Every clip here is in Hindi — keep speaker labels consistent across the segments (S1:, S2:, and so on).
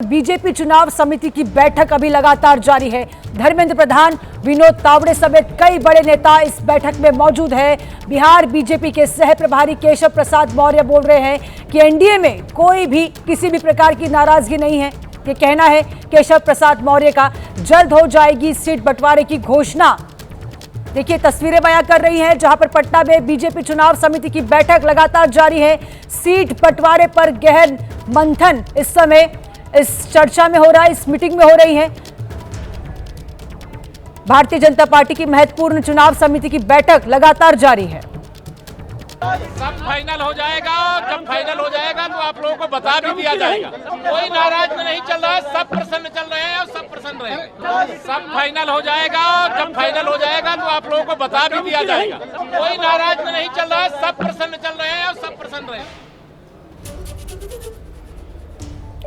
S1: बीजेपी चुनाव समिति की बैठक अभी लगातार जारी है। धर्मेंद्र प्रधान, विनोद तावड़े समेत कई बड़े नेता इस बैठक में मौजूद हैं। बिहार बीजेपी के सह प्रभारी केशव प्रसाद मौर्य बोल रहे हैं कि एनडीए में कोई भी किसी भी प्रकार की नाराजगी नहीं है। ये कहना है केशव प्रसाद मौर्य का। जल्द हो जाएगी सीट बंटवारे की घोषणा। देखिए तस्वीरें बयां कर रही हैं जहां पर पटना में बीजेपी चुनाव समिति की बैठक लगातार जारी है। सीट बंटवारे पर गहन मंथन इस समय इस चर्चा में हो रहा है, इस मीटिंग में हो रही है। भारतीय जनता पार्टी की महत्वपूर्ण चुनाव समिति की बैठक लगातार जारी है।
S2: सब फाइनल हो जाएगा और जब फाइनल हो जाएगा तो आप लोगों को बता भी दिया जाएगा। कोई नाराज नहीं चल रहा है, सब प्रसन्न चल रहे हैं और सब प्रसन्न रहेंगे। सब फाइनल हो जाएगा और जब फाइनल हो जाएगा तो आप लोगों को बता भी दिया जाएगा। कोई नाराज नहीं चल रहा है, सब प्रसन्न चल रहे हैं और सब प्रसन्न रहेंगे।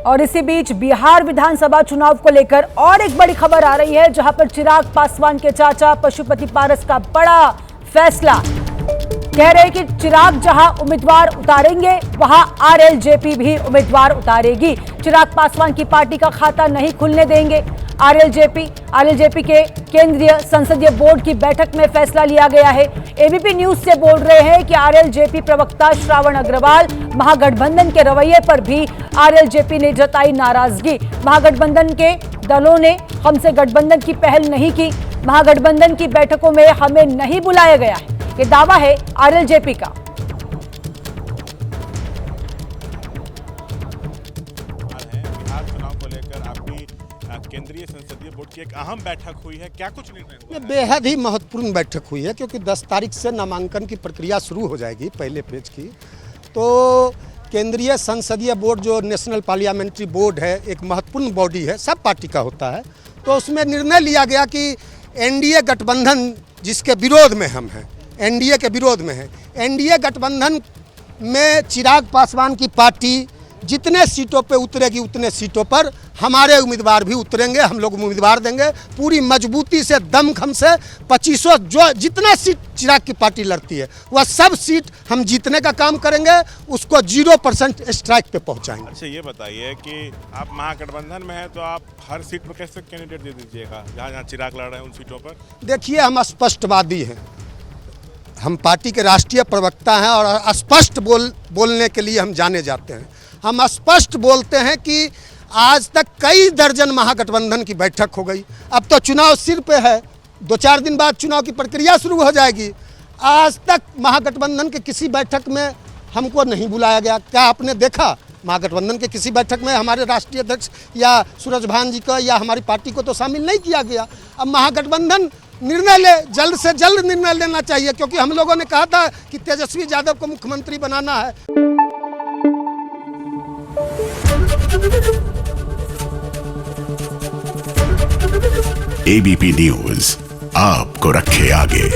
S1: और इसी बीच बिहार विधानसभा चुनाव को लेकर और एक बड़ी खबर आ रही है जहां पर चिराग पासवान के चाचा पशुपति पारस का बड़ा फैसला। कह रहे हैं कि चिराग जहां उम्मीदवार उतारेंगे वहां आरएलजेपी भी उम्मीदवार उतारेगी। चिराग पासवान की पार्टी का खाता नहीं खुलने देंगे। आरएलजेपी के केंद्रीय संसदीय बोर्ड की बैठक में फैसला लिया गया है। एबीपी न्यूज से बोल रहे हैं कि आरएलजेपी प्रवक्ता श्रावण अग्रवाल, महागठबंधन के रवैये पर भी आरएलजेपी ने जताई नाराजगी। महागठबंधन के दलों ने हमसे गठबंधन की पहल नहीं की, महागठबंधन की बैठकों में हमें नहीं बुलाया गया है, ये दावा है आरएलजेपी का।
S3: बिहार चुनाव को लेकर आपकी केंद्रीय संसदीय बोर्ड की एक अहम बैठक हुई है, क्या कुछ निर्णय हुआ है?
S4: बेहद ही महत्वपूर्ण बैठक हुई है क्योंकि 10 तारीख से नामांकन की प्रक्रिया शुरू हो जाएगी पहले पेज की। तो केंद्रीय संसदीय बोर्ड जो नेशनल पार्लियामेंट्री बोर्ड है, एक महत्वपूर्ण बॉडी है, सब पार्टी का होता है। तो उसमें निर्णय लिया गया कि एनडीए गठबंधन जिसके विरोध में हम हैं, एनडीए के विरोध में है, एनडीए गठबंधन में चिराग पासवान की पार्टी जितने सीटों पे उतरेगी उतने सीटों पर हमारे उम्मीदवार भी उतरेंगे। हम लोग उम्मीदवार देंगे पूरी मजबूती से, दमखम से। 2500 जो जितना सीट चिराग की पार्टी लड़ती है वह सब सीट हम जीतने का काम करेंगे, उसको 0% स्ट्राइक पे पहुंचाएंगे।
S3: अच्छा ये बताइए कि आप महागठबंधन में हैं तो आप हर सीट पर कैसे कैंडिडेट दे दीजिएगा जहाँ जहाँ चिराग लड़ रहे हैं उन सीटों पर?
S4: देखिए हम स्पष्टवादी हैं, हम पार्टी के राष्ट्रीय प्रवक्ता हैं और स्पष्ट बोलने के लिए हम जाने जाते हैं। हम स्पष्ट बोलते हैं कि आज तक कई दर्जन महागठबंधन की बैठक हो गई, अब तो चुनाव सिर पे है, 2-4 दिन बाद चुनाव की प्रक्रिया शुरू हो जाएगी। आज तक महागठबंधन के किसी बैठक में हमको नहीं बुलाया गया। क्या आपने देखा महागठबंधन के किसी बैठक में हमारे राष्ट्रीय अध्यक्ष या सूरज भान जी का या हमारी पार्टी को तो शामिल नहीं किया गया। अब महागठबंधन निर्णय ले, जल्द से जल्द निर्णय लेना चाहिए क्योंकि हम लोगों ने कहा था कि तेजस्वी यादव को मुख्यमंत्री बनाना है।
S5: एबीपी न्यूज आपको रखे आगे।